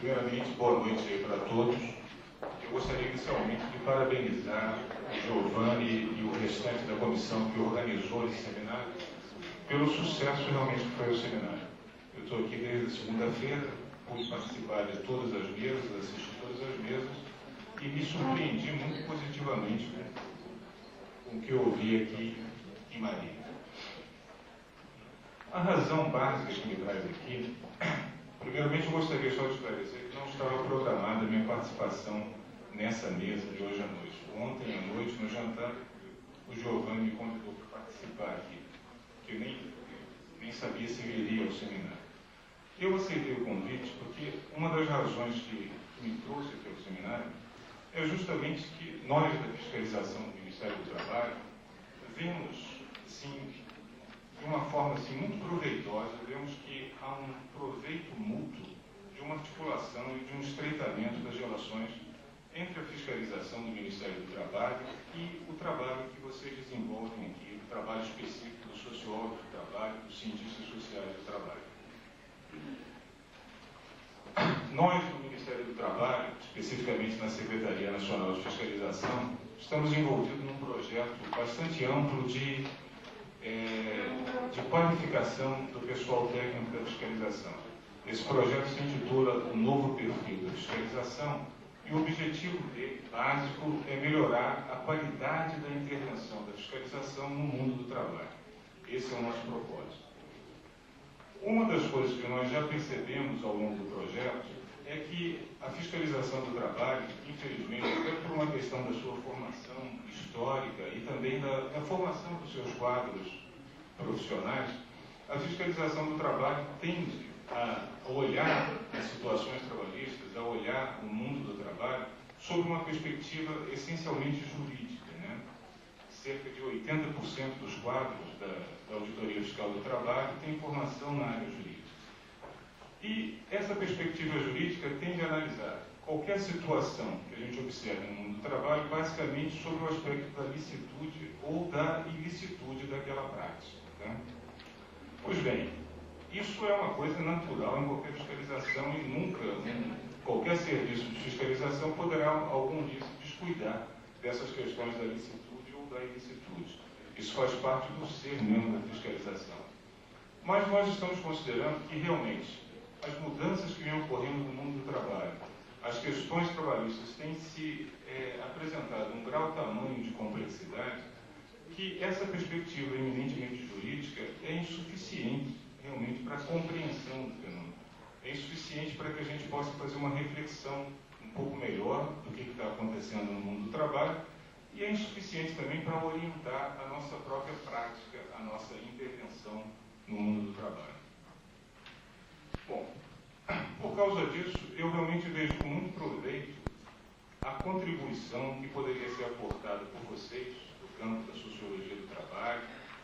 Primeiramente, boa noite aí para todos. Eu gostaria inicialmente de parabenizar o Giovanni e o restante da comissão que organizou esse seminário pelo sucesso realmente que foi o seminário. Eu estou aqui desde segunda-feira, pude participar de todas as mesas, assisti todas as mesas e me surpreendi muito positivamente com o que eu ouvi aqui em Marília. A razão básica que me traz aqui, primeiramente eu gostaria só de esclarecer que não estava programada a minha participação nessa mesa de hoje à noite. Ontem à noite, no jantar, o Giovanni me convidou para participar aqui, que eu nem sabia se viria ao seminário. Eu aceitei o convite porque uma das razões que me trouxe aqui ao seminário é justamente que nós, da fiscalização do Ministério do Trabalho, vemos, sim, de uma forma assim, muito proveitosa, vemos que há um proveito mútuo de uma articulação e de um estreitamento das relações entre a fiscalização do Ministério do Trabalho e o trabalho que vocês desenvolvem aqui, o trabalho específico dos sociólogos do trabalho, dos cientistas sociais do trabalho. Nós, no Ministério do Trabalho, especificamente na Secretaria Nacional de Fiscalização, estamos envolvidos num projeto bastante amplo de qualificação do pessoal técnico da fiscalização. Esse projeto se intitula O Novo Perfil da Fiscalização e o objetivo dele, básico, é melhorar a qualidade da intervenção da fiscalização no mundo do trabalho. Esse é o nosso propósito. Uma das coisas que nós já percebemos ao longo do projeto é que a fiscalização do trabalho, infelizmente, até por uma questão da sua formação histórica e também da formação dos seus quadros profissionais, a fiscalização do trabalho tende a olhar as situações trabalhistas, a olhar o mundo do trabalho sob uma perspectiva essencialmente jurídica, né? Cerca de 80% dos quadros da Auditoria Fiscal do Trabalho têm formação na área jurídica. E essa perspectiva jurídica tende a analisar qualquer situação que a gente observa no mundo do trabalho, basicamente sobre o aspecto da licitude ou da ilicitude daquela prática. Tá? Pois bem, isso é uma coisa natural em qualquer fiscalização e nunca qualquer serviço de fiscalização poderá algum dia se descuidar dessas questões da licitude ou da ilicitude. Isso faz parte do ser mesmo da fiscalização. Mas nós estamos considerando que realmente as mudanças que vêm ocorrendo no mundo do trabalho, as questões trabalhistas têm se apresentado um grau tamanho de complexidade que essa perspectiva eminentemente jurídica é insuficiente realmente para a compreensão do fenômeno. É insuficiente para que a gente possa fazer uma reflexão um pouco melhor do que está acontecendo no mundo do trabalho e é insuficiente também para orientar a nossa própria prática, a nossa intervenção no mundo do trabalho. Bom, por causa disso, eu realmente vejo com muito proveito a contribuição que poderia ser aportada por vocês do campo da sociologia do trabalho,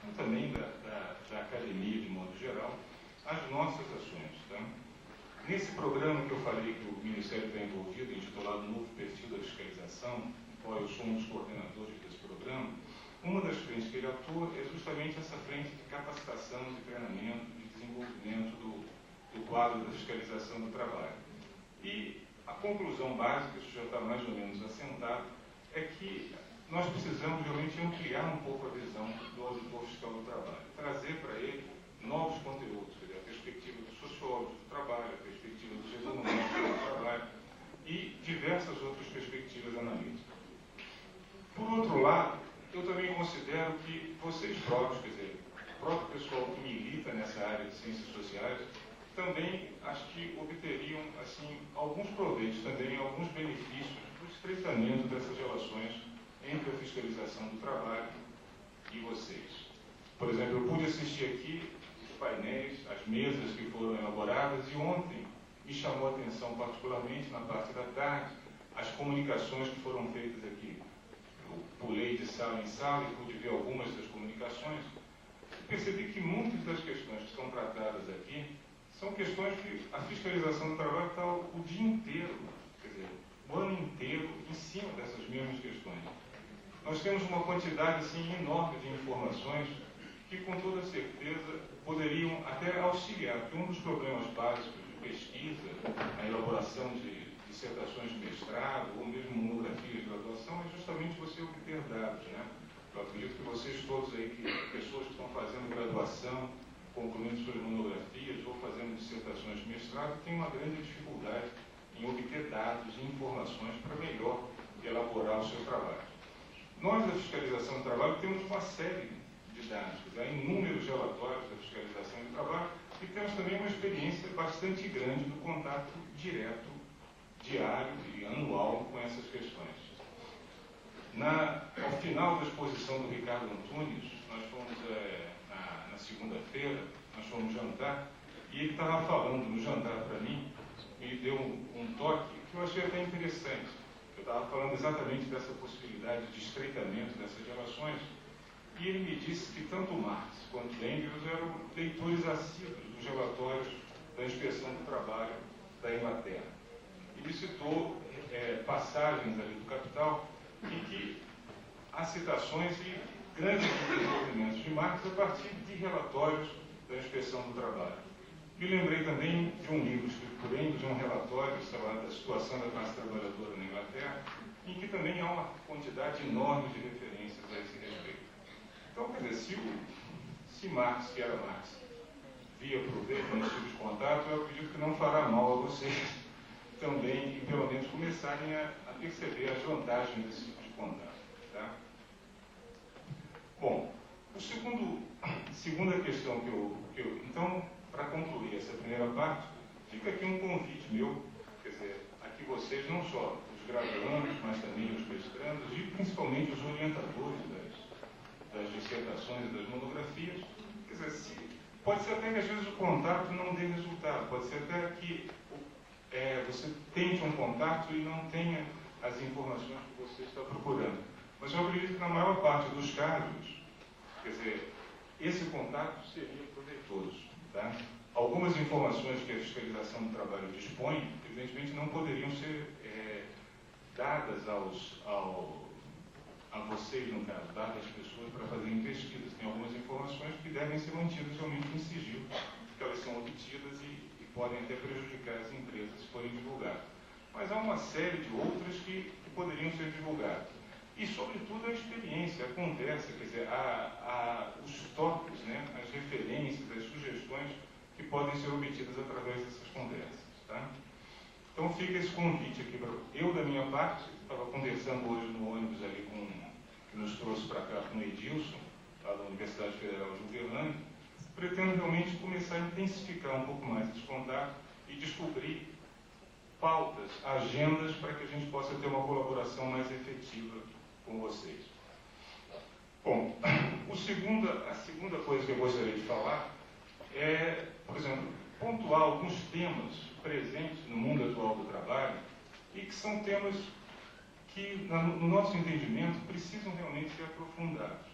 e também da academia de modo geral, às nossas ações. Tá? Nesse programa que eu falei que o Ministério está envolvido, intitulado Novo Perfil da Fiscalização, no qual eu sou um dos coordenadores desse programa, uma das frentes que ele atua é justamente essa frente de capacitação, de treinamento, de desenvolvimento do quadro da fiscalização do trabalho. E a conclusão básica, isso já está mais ou menos assentado, é que nós precisamos realmente ampliar um pouco a visão do auditor fiscal do trabalho, trazer para ele novos conteúdos, quer dizer, a perspectiva dos sociólogos do trabalho, a perspectiva dos economistas do trabalho e diversas outras perspectivas analíticas. Por outro lado, eu também considero que vocês próprios, quer dizer, o próprio pessoal que milita nessa área de ciências sociais, também acho que obteriam assim, alguns proveitos, também alguns benefícios do estreitamento dessas relações entre a fiscalização do trabalho e vocês. Por exemplo, eu pude assistir aqui os painéis, as mesas que foram elaboradas e ontem me chamou a atenção particularmente na parte da tarde as comunicações que foram feitas aqui. Eu pulei de sala em sala e pude ver algumas das comunicações e percebi que muitas das questões que são tratadas aqui são questões que a fiscalização do trabalho está o dia inteiro, quer dizer, o ano inteiro em cima dessas mesmas questões. Nós temos uma quantidade assim, enorme de informações que, com toda certeza, poderiam até auxiliar, porque um dos problemas básicos pesquisa, a elaboração de dissertações de mestrado ou mesmo monografias de graduação é justamente você obter dados, né? Eu acredito que vocês todos aí, pessoas que estão fazendo graduação, concluindo suas monografias ou fazendo dissertações de mestrado, têm uma grande dificuldade em obter dados e informações para melhor elaborar o seu trabalho. Nós, da fiscalização do trabalho, temos uma série de dados, há inúmeros relatórios da fiscalização do trabalho e temos também uma experiência bastante grande do contato direto, diário e anual com essas questões. Ao final da exposição do Ricardo Antunes, nós fomos, na segunda-feira, nós fomos jantar, e ele estava falando no jantar para mim, me deu um toque que eu achei até interessante. Eu estava falando exatamente dessa possibilidade de estreitamento dessas relações, e ele me disse que tanto Marx quanto Engels eram leitores assíduos dos relatórios da Inspeção do Trabalho da Inglaterra. Ele citou passagens ali do Capital em que há citações e grandes desenvolvimentos de Marx a partir de relatórios da Inspeção do Trabalho. Me lembrei também de um livro escrito por Engels, de um relatório chamado A Situação da Classe Trabalhadora na Inglaterra, em que também há uma quantidade enorme de referências a esse respeito. Então, quer dizer, se Marx, que era Marx, via proveito nesse tipo de contato, eu acredito que não fará mal a vocês também, e pelo menos começarem a perceber as vantagens desse tipo de contato. Tá? Bom, segunda questão que eu então, para concluir essa primeira parte, fica aqui um convite meu, quer dizer, aqui vocês, não só os graduandos, mas também os mestrandos e principalmente os orientadores das dissertações e das monografias, quer dizer, pode ser até que às vezes o contato não dê resultado, pode ser até que você tente um contato e não tenha as informações que você está procurando. Mas eu acredito que na maior parte dos casos, quer dizer, esse contato seria proveitoso. Tá? Algumas informações que a fiscalização do trabalho dispõe, evidentemente não poderiam ser dadas a vocês, no caso, dadas às pessoas para fazerem pesquisas. Tem algumas informações que devem ser mantidas realmente em sigilo, porque elas são obtidas e podem até prejudicar as empresas se forem divulgadas. Mas há uma série de outras que poderiam ser divulgadas. E, sobretudo, a experiência, a conversa, quer dizer, os toques, né, as referências, as sugestões que podem ser obtidas através dessas conversas. Tá? Então, fica esse convite aqui para eu, da minha parte, estava conversando hoje no ônibus ali que nos trouxe para cá com o Edilson, lá da Universidade Federal de Uberlândia, pretendo realmente começar a intensificar um pouco mais esse contato e descobrir pautas, agendas, para que a gente possa ter uma colaboração mais efetiva com vocês. Bom, a segunda coisa que eu gostaria de falar é, por exemplo, pontuar alguns temas presentes no mundo atual do trabalho e que são temas que, no nosso entendimento, precisam realmente ser aprofundados.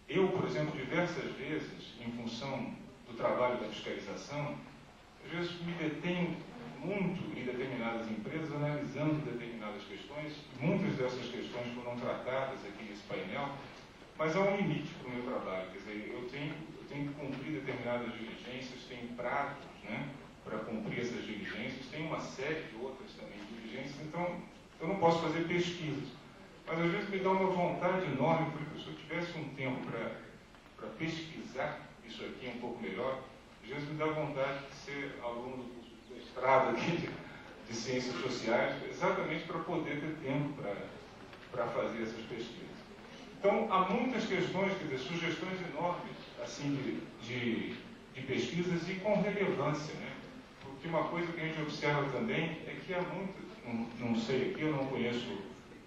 Eu, por exemplo, diversas vezes, em função do trabalho da fiscalização, às vezes me detenho muito em determinadas empresas, analisando determinadas questões. Muitas dessas questões foram tratadas aqui nesse painel, mas há um limite para o meu trabalho. Quer dizer, eu tenho que cumprir determinadas diligências, tenho prazos, né, para cumprir essas diligências, tem uma série de outras também diligências, então eu não posso fazer pesquisas. Mas às vezes me dá uma vontade enorme, porque se eu tivesse um tempo para pesquisar isso aqui um pouco melhor, às vezes me dá vontade de ser aluno do curso de mestrado aqui de Ciências Sociais, exatamente para poder ter tempo para fazer essas pesquisas. Então, há muitas questões, quer dizer, sugestões enormes, assim, de pesquisas e com relevância, né? Porque uma coisa que a gente observa também é que há muitas, não sei aqui, eu não conheço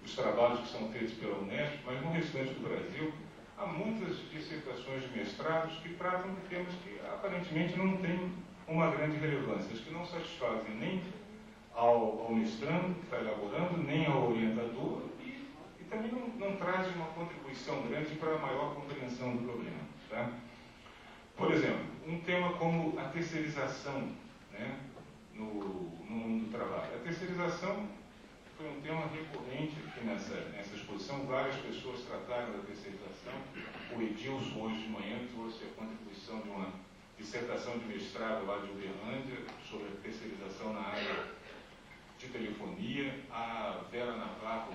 os trabalhos que são feitos pela Unesp, mas no restante do Brasil, há muitas dissertações de mestrados que tratam de temas que aparentemente não têm uma grande relevância, que não satisfazem nem ao mestrando que está elaborando, nem ao orientador, e também não trazem uma contribuição grande para a maior compreensão do problema. Tá? Por exemplo, um tema como a terceirização, né, no mundo do trabalho. A terceirização foi um tema recorrente aqui nessa exposição. Várias pessoas trataram da terceirização. O Edilson, hoje de manhã, trouxe a contribuição de uma dissertação dissertação de mestrado lá de Uberlândia sobre a terceirização na área de telefonia. A Vera Navarro,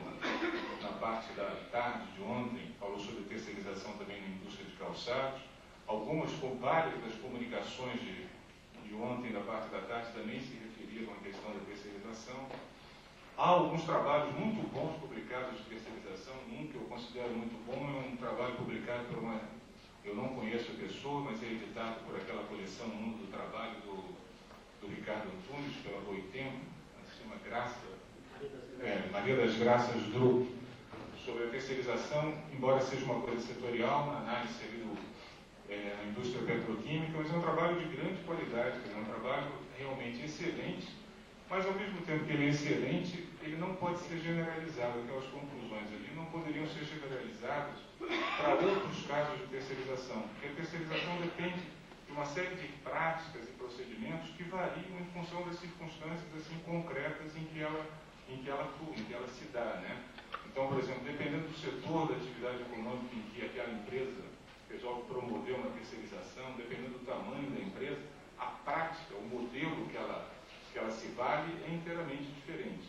na parte da tarde de ontem, falou sobre terceirização também na indústria de calçados. Várias das comunicações de ontem, da parte da tarde, também se referiram à questão da terceirização. Há alguns trabalhos muito bons publicados de terceirização. Um que eu considero muito bom é um trabalho publicado por eu não conheço a pessoa, mas é editado por aquela coleção Mundo do Trabalho do Ricardo Antunes, pela Boitempo, se chama Maria das Graças Druck, sobre a terceirização, embora seja uma coisa setorial, na análise ali na indústria petroquímica, mas é um trabalho de grande qualidade, é um trabalho realmente excelente, mas ao mesmo tempo que ele é excelente, ele não pode ser generalizado. Aquelas conclusões ali não poderiam ser generalizadas para outros casos de terceirização, porque a terceirização depende de uma série de práticas e procedimentos que variam em função das circunstâncias assim concretas em que ela atua, em que ela se dá, né? Então, por exemplo, dependendo do setor da atividade econômica em que aquela empresa resolve promover uma terceirização, dependendo do tamanho da empresa, a prática, o modelo que ela se vale é inteiramente diferente.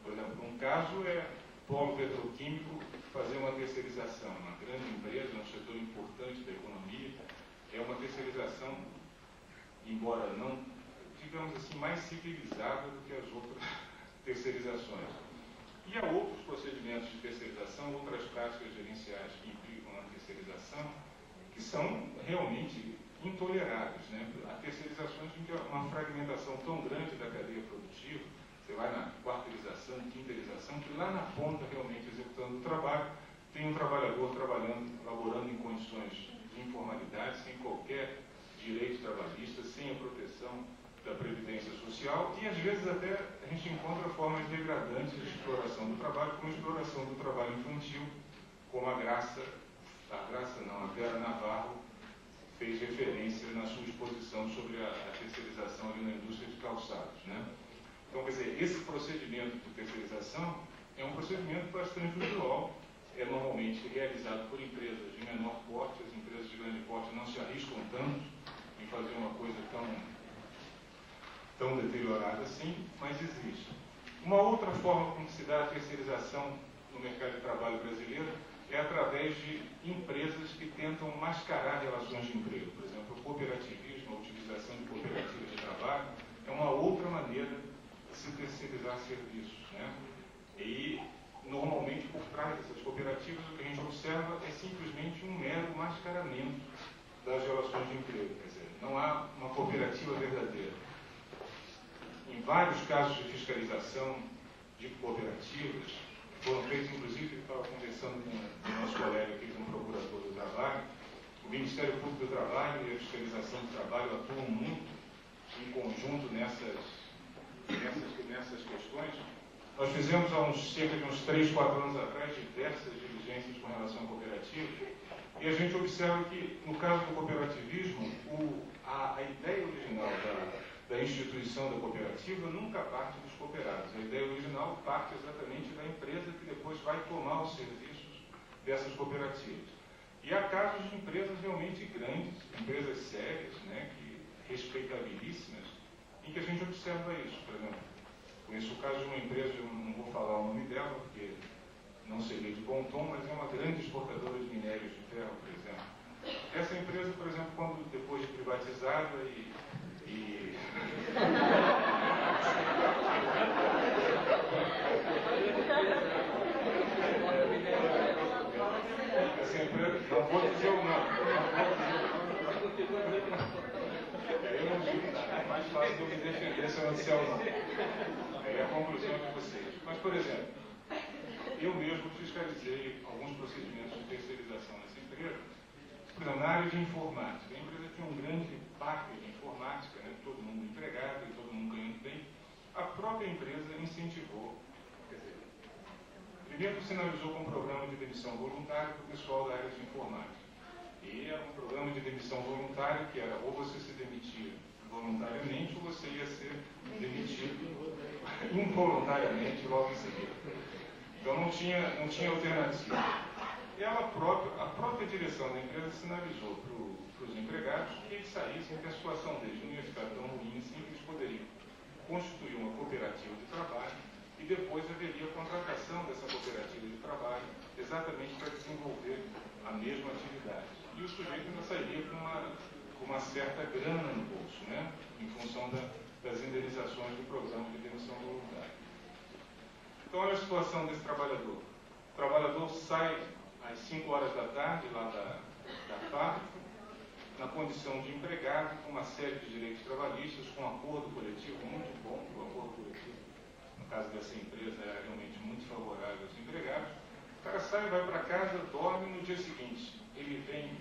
Por exemplo, um caso é polo petroquímico fazer uma terceirização. Uma grande empresa, um setor importante da economia, é uma terceirização, embora não, digamos assim, mais civilizada do que as outras terceirizações. E há outros procedimentos de terceirização, outras práticas gerenciais que implicam na terceirização, que são realmente intoleráveis, né? Há terceirizações em que há uma fragmentação tão grande da cadeia produtiva, você vai na quarteirização, quinteirização, que lá na ponta, realmente executando o trabalho, tem um trabalhador laborando em condições de informalidade, sem qualquer direito trabalhista, sem a proteção da previdência social, e às vezes até a gente encontra formas degradantes de exploração do trabalho, como a exploração do trabalho infantil, como a Vera Navarro fez referência na sua exposição sobre a terceirização ali na indústria de calçados, né? Então, quer dizer, esse procedimento de terceirização é um procedimento bastante usual, é normalmente realizado por empresas de menor porte. As empresas de grande porte não se arriscam tanto em fazer uma coisa tão deteriorada assim, mas existe. Uma outra forma como se dá a terceirização no mercado de trabalho brasileiro é através de empresas que tentam mascarar relações de emprego. Por exemplo, o cooperativismo, a utilização de cooperativas de trabalho, é uma outra maneira de se terceirizar serviços, né? E, normalmente, por trás dessas cooperativas, o que a gente observa é simplesmente um mero mascaramento das relações de emprego. Quer dizer, não há uma cooperativa verdadeira. Em vários casos de fiscalização de cooperativas, foram feitos, inclusive, eu estava conversando com o nosso colega aqui, com o procurador do trabalho, o Ministério Público do Trabalho e a fiscalização do trabalho atuam muito em conjunto nessas questões. Nós fizemos há cerca de uns 3, 4 anos atrás diversas diligências com relação a cooperativas, e a gente observa que, no caso do cooperativismo, a ideia original da instituição da cooperativa nunca parte dos cooperados. A ideia original parte exatamente da empresa que depois vai tomar os serviços dessas cooperativas. E há casos de empresas realmente grandes, empresas sérias, né, respeitabilíssimas, em que a gente observa isso. Por exemplo, conheço o caso de uma empresa, eu não vou falar o nome dela, porque não seria de bom tom, mas é uma grande exportadora de minérios de ferro, por exemplo. Essa empresa, por exemplo, quando depois de privatizada essa empresa, não vou dizer o nome, eu não digo nada, é mais fácil eu me defender se eu não disser o nome. É a conclusão de vocês. Mas, por exemplo, eu mesmo fiscalizei alguns procedimentos de terceirização nessa empresa. Por exemplo, na área de informática, a empresa tinha um grande parque de informática, né, todo mundo empregado e todo mundo ganhando bem. A própria empresa incentivou, quer dizer, primeiro sinalizou com um programa de demissão voluntária para o pessoal da área de informática. E era um programa de demissão voluntária que era ou você se demitia voluntariamente ou você ia ser demitido involuntariamente logo em seguida. Então não tinha alternativa. E a própria direção da empresa sinalizou para os empregados que eles saíssem que a situação deles não ia ficar tão ruim assim que eles poderiam constituir uma cooperativa de trabalho e depois haveria a contratação dessa cooperativa de trabalho exatamente para desenvolver a mesma atividade. E o sujeito ainda sairia com uma certa grana no bolso, né? Em função das indenizações do programa de demissão voluntária. Então, olha a situação desse trabalhador. O trabalhador sai às 5 horas da tarde, lá da fábrica, na condição de empregado, com uma série de direitos trabalhistas, com um acordo coletivo muito bom, o acordo coletivo, no caso dessa empresa, era realmente muito favorável aos empregados. O cara sai, vai para casa, dorme, no dia seguinte ele vem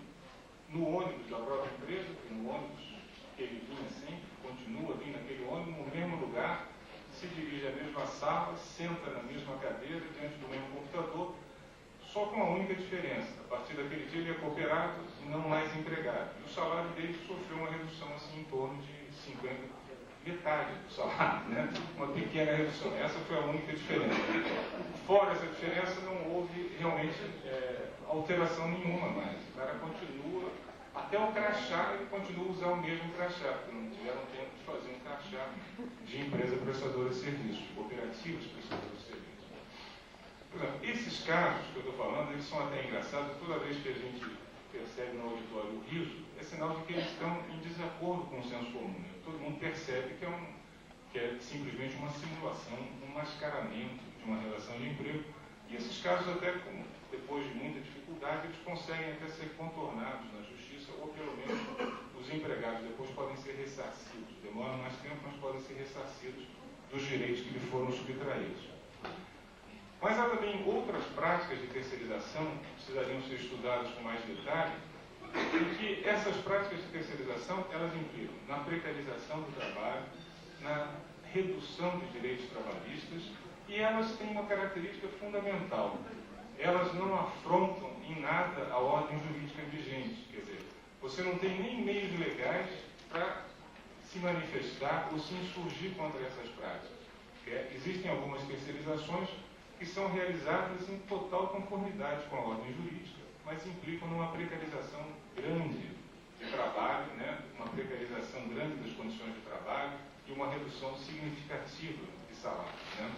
no ônibus da própria empresa, porque no ônibus que ele vinha sempre, continua vindo naquele ônibus, no mesmo lugar, se dirige à mesma sala, senta na mesma cadeira, diante do mesmo computador, só com uma única diferença. A partir daquele dia ele é cooperado e não mais empregado. E o salário dele sofreu uma redução assim em torno de 50%, metade do salário, né? Uma pequena redução. Essa foi a única diferença. Fora essa diferença, não houve realmente alteração nenhuma mais. O cara continua, até o crachá, ele continua a usar o mesmo crachá, porque não tiveram tempo de fazer um crachá de empresa prestadora de serviços, de cooperativas prestadoras de serviços. Por exemplo, esses casos que eu estou falando, eles são até engraçados. Toda vez que a gente percebe no auditório o riso, é sinal de que eles estão em desacordo com o senso comum. Todo mundo percebe que é simplesmente uma simulação, um mascaramento de uma relação de emprego. E esses casos, até depois de muita dificuldade, eles conseguem até ser contornados na justiça, ou pelo menos os empregados depois podem ser ressarcidos. Demoram mais tempo, mas podem ser ressarcidos dos direitos que lhe foram subtraídos. Mas há também outras práticas de terceirização que precisariam ser estudadas com mais detalhe, e que essas práticas de terceirização, elas implicam na precarização do trabalho, na redução de direitos trabalhistas, e elas têm uma característica fundamental. Elas não afrontam em nada a ordem jurídica vigente. Quer dizer, você não tem nem meios legais para se manifestar ou se insurgir contra essas práticas. Existem algumas terceirizações que são realizadas em total conformidade com a ordem jurídica, mas implicam numa precarização grande de trabalho, né? Uma precarização grande das condições de trabalho e uma redução significativa de salário, né?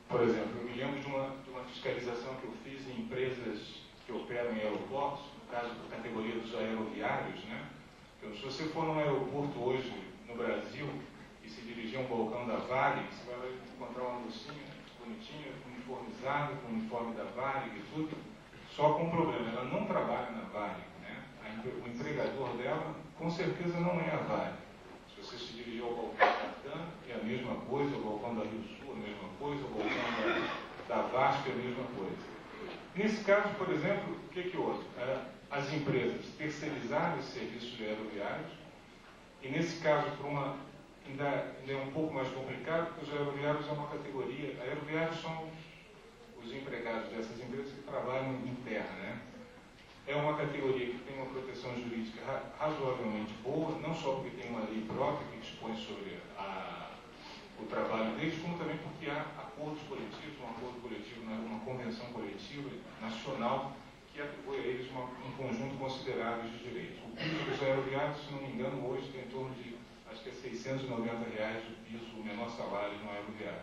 Por exemplo, eu me lembro de uma fiscalização que eu fiz em empresas que operam em aeroportos, no caso da categoria dos aeroviários, né? Então, se você for num aeroporto hoje no Brasil e se dirigir a um balcão da Varig, você vai encontrar uma mocinha bonitinha, uniformizada, com o uniforme da Varig e tudo, só com um problema, ela não trabalha na Varig, né? O empregador dela, com certeza, não é a Varig. Se você se dirigir ao balcão da TAM, é a mesma coisa, o balcão da Rio Sul, a mesma coisa, o balcão da Vasco, é a mesma coisa. Nesse caso, por exemplo, o que houve? As empresas terceirizaram os serviços aeroviários, e nesse caso, ainda é um pouco mais complicado, porque os aeroviários é uma categoria. Aeroviários são os empregados dessas empresas que trabalham em terra, né? É uma categoria que tem uma proteção jurídica razoavelmente boa, não só porque tem uma lei própria que dispõe sobre o trabalho deles, como também porque há acordos coletivos, um acordo coletivo, uma convenção coletiva nacional que atribui a eles um conjunto considerável de direitos. O piso dos aeroviários, se não me engano, hoje tem em torno de, acho que é R$690 o piso, o menor salário no aeroviário.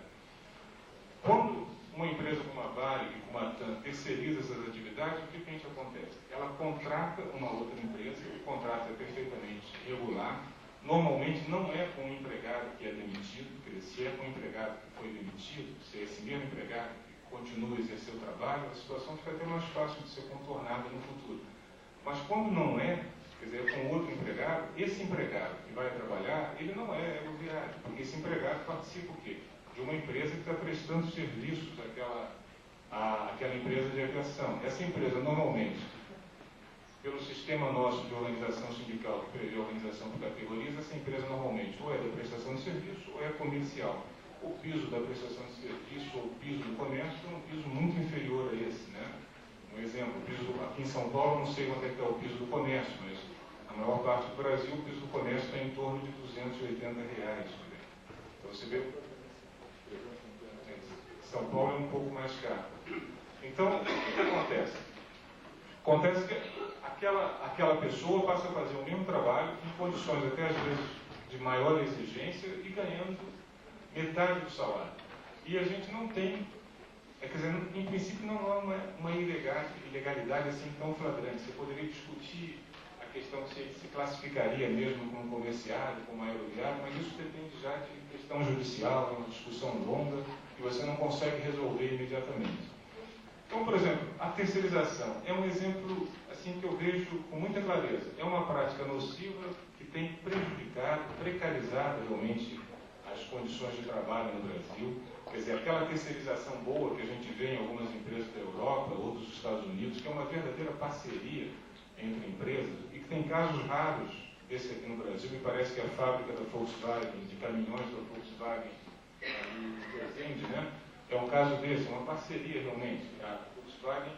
Quando uma empresa como a Varig, como a TAM, terceiriza essas atividades, o que a gente acontece? Ela contrata uma outra empresa, o contrato é perfeitamente regular, normalmente não é com um empregado que é demitido, quer dizer, se é com um empregado que foi demitido, se é esse mesmo empregado que continua a exercer o trabalho, a situação fica até mais fácil de ser contornada no futuro. Mas quando não é, quer dizer, é com outro empregado, esse empregado que vai trabalhar, ele não é aeroviário, porque esse empregado participa o quê? De uma empresa que está prestando serviços àquela empresa de aviação. Essa empresa, normalmente, pelo sistema nosso de organização sindical, que prevê a organização por categorias, essa empresa normalmente ou é da prestação de serviço ou é comercial. O piso da prestação de serviço ou o piso do comércio é um piso muito inferior a esse, né? Um exemplo, o piso aqui em São Paulo, não sei quanto é que é o piso do comércio, mas na maior parte do Brasil o piso do comércio está em torno de R$280. Então você vê, São Paulo é um pouco mais caro. Então, o que acontece? Acontece que a aquela pessoa passa a fazer o mesmo trabalho, em condições até às vezes de maior exigência e ganhando metade do salário. E a gente não tem, quer dizer, em princípio não há uma ilegalidade assim tão flagrante. Você poderia discutir a questão se ele se classificaria mesmo como comerciário, como aeroviário, mas isso depende já de questão judicial, é uma discussão longa e você não consegue resolver imediatamente. Então, por exemplo, a terceirização é um exemplo assim que eu vejo com muita clareza. É uma prática nociva que tem prejudicado, precarizado realmente as condições de trabalho no Brasil. Quer dizer, aquela terceirização boa que a gente vê em algumas empresas da Europa ou dos Estados Unidos, que é uma verdadeira parceria entre empresas e que tem casos raros desse aqui no Brasil. Me parece que a fábrica da Volkswagen, de caminhões da Volkswagen, em Resende, né? É um caso desse, uma parceria realmente. A Volkswagen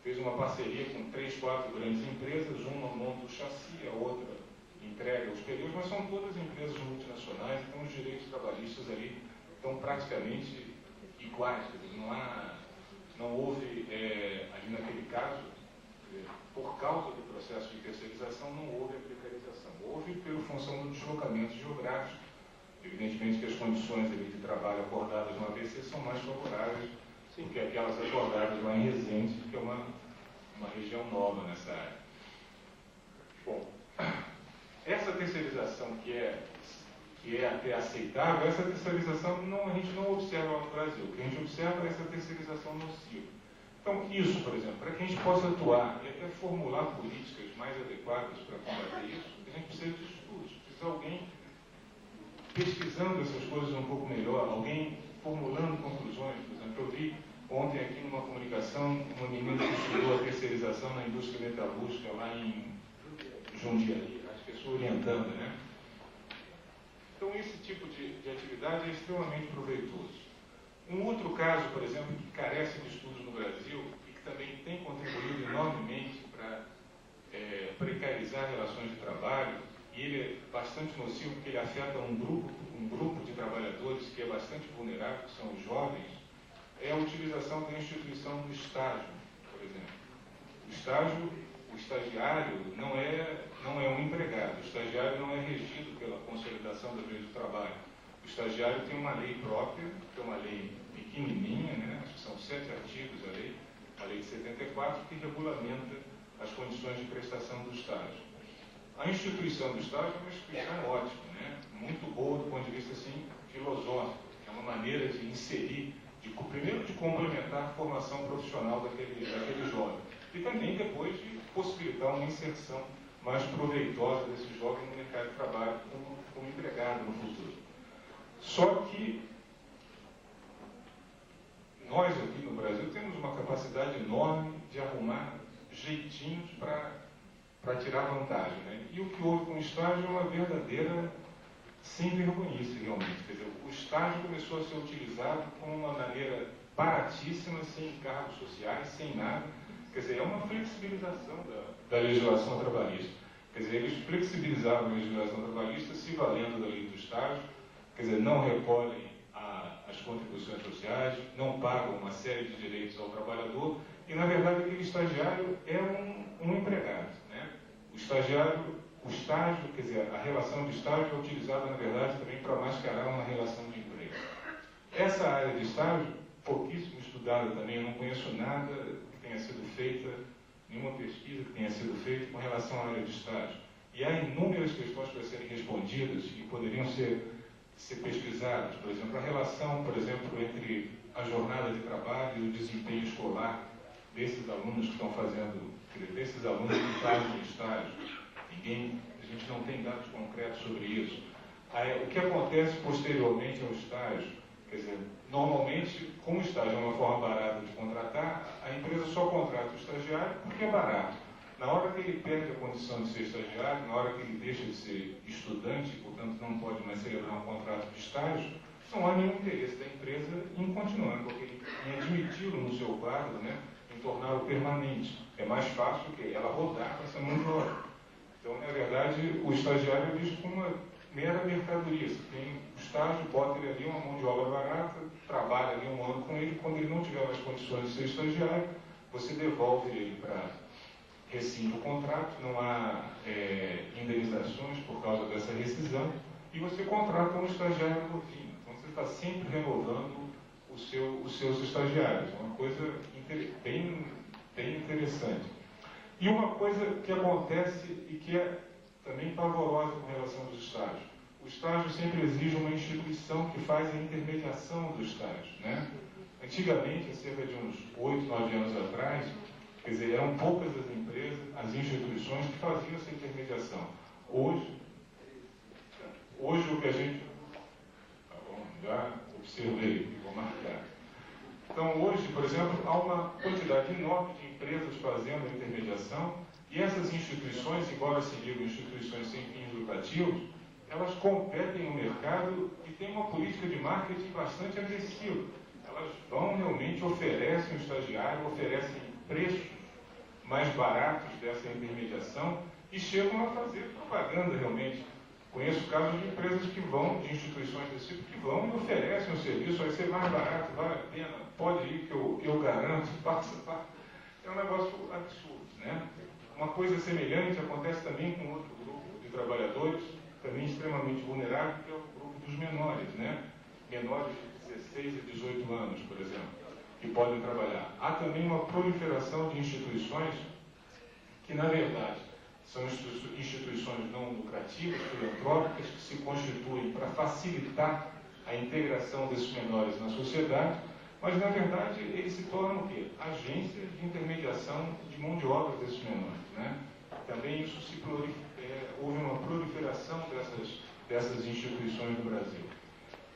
fez uma parceria com 3, 4 grandes empresas, uma monta o chassi, a outra entrega os pneus, mas são todas empresas multinacionais, então os direitos trabalhistas ali estão praticamente iguais. Não houve, ali naquele caso, por causa do processo de terceirização, não houve a precarização. Houve pela função do deslocamento geográfico. Evidentemente que as condições de trabalho acordadas no ABC são mais favoráveis do que aquelas acordadas lá em Resende, que é uma região nova nessa área. Bom, essa terceirização que é até aceitável, essa terceirização a gente não observa lá no Brasil. O que a gente observa é essa terceirização nociva. Então, isso, por exemplo, para que a gente possa atuar e até formular políticas mais adequadas para combater isso, a gente precisa de estudos, precisa de alguém pesquisando essas coisas um pouco melhor, alguém formulando conclusões. Por exemplo, eu vi ontem aqui numa comunicação uma menina que estudou a terceirização na indústria metalúrgica lá em Jundiaí, acho que é sua orientanda, né? Então, esse tipo de atividade é extremamente proveitoso. Um outro caso, por exemplo, que carece de estudos no Brasil e que também tem contribuído enormemente para precarizar relações de trabalho, e ele é bastante nocivo porque ele afeta um grupo de trabalhadores que é bastante vulnerável, que são os jovens, é a utilização da instituição do estágio, por exemplo. O estagiário não é um empregado, o estagiário não é regido pela consolidação da lei do trabalho. O estagiário tem uma lei própria, que é uma lei pequenininha, né? Acho que são 7 artigos a lei de 74, que regulamenta as condições de prestação do estágio. A instituição do estágio é uma instituição ótima, né? Muito boa do ponto de vista assim, filosófico. É uma maneira de inserir, primeiro de complementar a formação profissional daquele jovem e também depois de possibilitar uma inserção mais proveitosa desse jovem no mercado de trabalho como empregado no futuro. Só que nós aqui no Brasil temos uma capacidade enorme de arrumar jeitinhos para tirar vantagem, né? E o que houve com o estágio é uma verdadeira sem vergonhice, realmente. Quer dizer, o estágio começou a ser utilizado como uma maneira baratíssima, sem encargos sociais, sem nada. Quer dizer, é uma flexibilização da legislação trabalhista. Quer dizer, eles flexibilizaram a legislação trabalhista se valendo da lei do estágio, quer dizer, não recolhem as contribuições sociais, não pagam uma série de direitos ao trabalhador, e, na verdade, aquele estagiário é um empregado, né? O estágio, quer dizer, a relação de estágio é utilizada, na verdade, também para mascarar uma relação de emprego. Essa área de estágio, pouquíssimo estudada também, eu não conheço nada que tenha sido feita, nenhuma pesquisa que tenha sido feita com relação à área de estágio. E há inúmeras questões para serem respondidas e poderiam ser pesquisadas. Por exemplo, a relação, por exemplo, entre a jornada de trabalho e o desempenho escolar desses alunos que estão fazendo, desses alunos que fazem estágio. A gente não tem dados concretos sobre isso. O que acontece posteriormente ao estágio, quer dizer, normalmente, como o estágio é uma forma barata de contratar, a empresa só contrata o estagiário porque é barato. Na hora que ele perde a condição de ser estagiário, na hora que ele deixa de ser estudante, portanto não pode mais celebrar um contrato de estágio, não há nenhum interesse da empresa em continuar, em admiti-lo no seu quadro, né, em torná-lo permanente. É mais fácil que ela rodar com essa mão de obra. Então, na verdade, o estagiário é visto como uma mera mercadoria. Você tem o estágio, bota ele ali, uma mão de obra barata, trabalha ali um ano com ele, quando ele não tiver mais condições de ser estagiário, você devolve ele para rescinde o contrato, não há indenizações por causa dessa rescisão, e você contrata um estagiário por fim. Então você está sempre renovando os seus estagiários. É uma coisa bem interessante. E uma coisa que acontece e que é também pavorosa com relação aos estágios. O estágio sempre exige uma instituição que faz a intermediação do estágio, né? Antigamente, há cerca de uns 8, 9 anos atrás, quer dizer, eram poucas as empresas, as instituições que faziam essa intermediação. Hoje o que a gente... Tá bom, já observei, vou marcar. Então, hoje, por exemplo, há uma quantidade enorme de empresas fazendo a intermediação, e essas instituições, embora se digam instituições sem fins lucrativos, elas competem no mercado e têm uma política de marketing bastante agressiva. Elas realmente oferecem o estagiário, oferecem preços mais baratos dessa intermediação e chegam a fazer propaganda realmente. Conheço casos de empresas que vão, de instituições desse tipo, que vão e oferecem o serviço, vai ser mais barato, vale a pena, pode ir que eu garanto, passa. É um negócio absurdo, né? Uma coisa semelhante acontece também com outro grupo de trabalhadores, também extremamente vulnerável, que é o grupo dos menores, né? Menores de 16 a 18 anos, por exemplo, que podem trabalhar. Há também uma proliferação de instituições que, na verdade, são instituições não lucrativas, filantrópicas, que se constituem para facilitar a integração desses menores na sociedade, mas, na verdade, eles se tornam o quê? Agências de intermediação de mão de obra desses menores, né? Também isso houve uma proliferação dessas instituições no Brasil.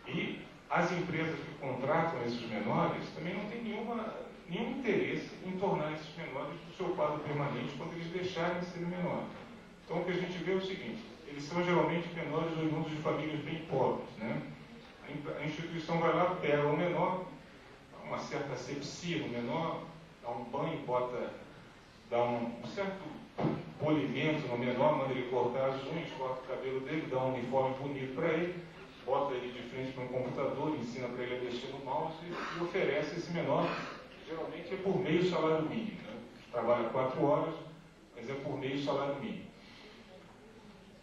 E as empresas que contratam esses menores também não têm nenhum interesse em tornar esses menores do seu quadro permanente quando eles deixarem de ser menores. Então, o que a gente vê é o seguinte: eles são geralmente menores oriundos de famílias bem pobres, né? A instituição vai lá, pega o menor, dá uma certa asepsia no menor, dá um banho, dá um certo polimento no menor, manda ele cortar as unhas, corta o cabelo dele, dá um uniforme bonito para ele, bota ele de frente para um computador, ensina para ele a mexer no mouse e oferece esse menor. Geralmente é por meio salário mínimo, né? Trabalha 4 horas, mas é por meio salário mínimo.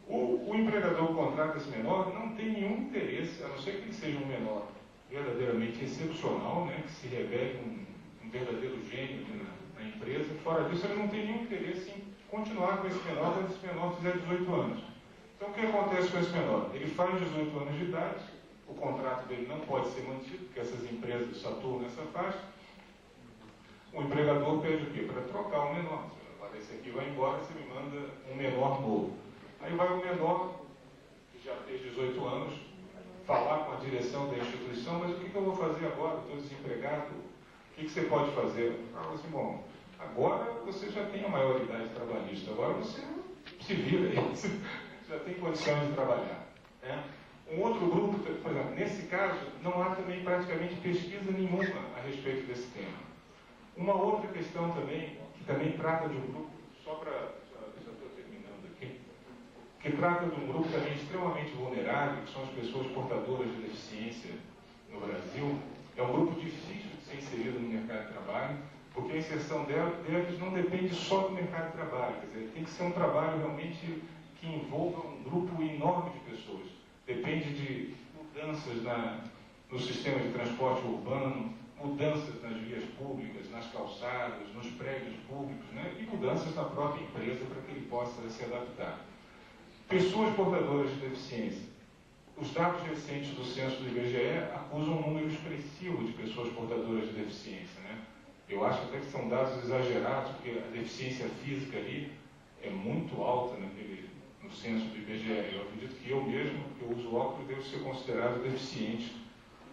O empregador contrata esse menor, não tem nenhum interesse, a não ser que ele seja um menor verdadeiramente excepcional, né? Que se revele um verdadeiro gênio na empresa. Fora disso, ele não tem nenhum interesse em continuar com esse menor quando esse menor fizer 18 anos. Então, o que acontece com esse menor? Ele faz 18 anos de idade, o contrato dele não pode ser mantido, porque essas empresas só atuam nessa faixa. O empregador pede o quê? Para trocar o menor. Esse aqui vai embora, você me manda um menor novo. Aí vai o menor, que já fez 18 anos, falar com a direção da instituição, mas o que eu vou fazer agora? Estou desempregado. O que você pode fazer? Fala assim, bom, agora você já tem a maioridade trabalhista, agora você se vira aí, você já tem condições de trabalhar, né? Um outro grupo, por exemplo, nesse caso, não há também praticamente pesquisa nenhuma a respeito desse tema. Uma outra questão também, que também trata de um grupo, já estou terminando aqui, que trata de um grupo também extremamente vulnerável, que são as pessoas portadoras de deficiência no Brasil. É um grupo difícil de ser inserido no mercado de trabalho, porque a inserção deles não depende só do mercado de trabalho, quer dizer, tem que ser um trabalho realmente que envolva um grupo enorme de pessoas. Depende de mudanças no sistema de transporte urbano, mudanças nas vias públicas, nas calçadas, nos prédios públicos, né? E mudanças na própria empresa para que ele possa se adaptar. Pessoas portadoras de deficiência. Os dados recentes do censo do IBGE acusam um número expressivo de pessoas portadoras de deficiência, né? Eu acho até que são dados exagerados, porque a deficiência física ali é muito alta no censo do IBGE. Eu acredito que eu mesmo, que eu uso óculos, devo ser considerado deficiente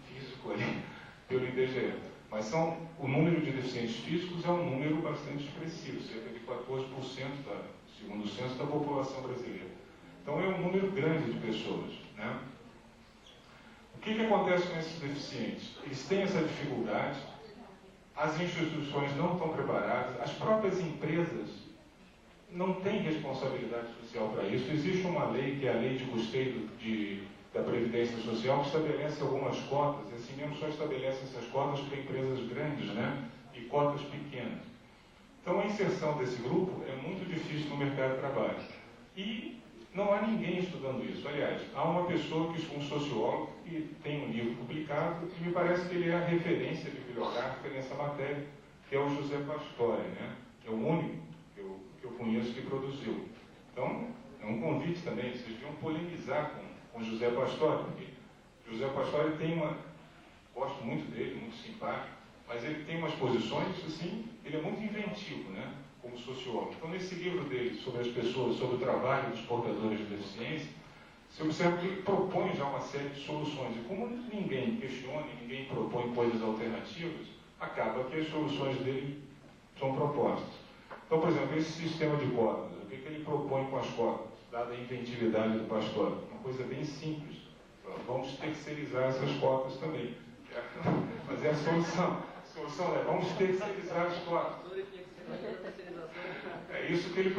físico ali pelo IBGE. Mas o número de deficientes físicos é um número bastante expressivo, cerca de 14%, segundo o censo, da população brasileira. Então é um número grande de pessoas, né? O que acontece com esses deficientes? Eles têm essa dificuldade, as instituições não estão preparadas, as próprias empresas não têm responsabilidade social para isso. Existe uma lei, que é a Lei de Custeio da Previdência Social, que estabelece algumas cotas, e assim mesmo só estabelece essas cotas para empresas grandes, né? E cotas pequenas. Então, a inserção desse grupo é muito difícil no mercado de trabalho. E não há ninguém estudando isso. Aliás, há uma pessoa, um sociólogo, que tem um livro publicado e me parece que ele é a referência bibliográfica nessa matéria, que é o José Pastore, né? É o único que eu conheço que produziu. Então, é um convite também, vocês deviam polemizar com José Pastore, porque José Pastore tem gosto muito dele, muito simpático, mas ele tem umas posições, assim, ele é muito inventivo, né, como sociólogo. Então, nesse livro dele, sobre as pessoas, sobre o trabalho dos portadores de deficiência, você observa que ele propõe já uma série de soluções. E como ninguém questiona, ninguém propõe coisas alternativas, acaba que as soluções dele são propostas. Então, por exemplo, esse sistema de cotas, o que ele propõe com as cotas, dada a inventividade do Pastore? Uma coisa bem simples. Vamos terceirizar essas cotas também. Mas é a solução. A solução é, vamos terceirizar as cotas. É isso que ele,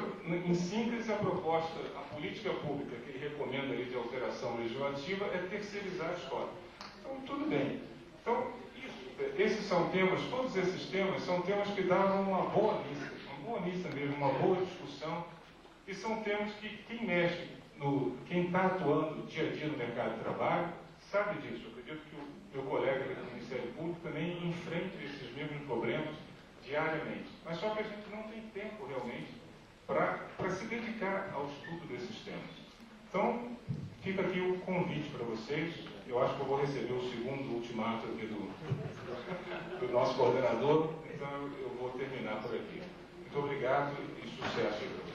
em síntese, a proposta, a política pública que ele recomenda ali de alteração legislativa é terceirizar as cotas. Então, tudo bem. Então, esses são temas, todos esses temas são temas que davam uma boa lista mesmo, uma boa discussão, e são temas que quem mexe, quem está atuando dia a dia no mercado de trabalho, sabe disso. Eu acredito que o meu colega do Ministério Público também enfrenta esses mesmos problemas diariamente. Mas só que a gente não tem tempo realmente para se dedicar ao estudo desses temas. Então, fica aqui o convite para vocês. Eu acho que eu vou receber o segundo ultimato aqui do nosso coordenador, então eu vou terminar por aqui. Muito obrigado e sucesso aí para vocês.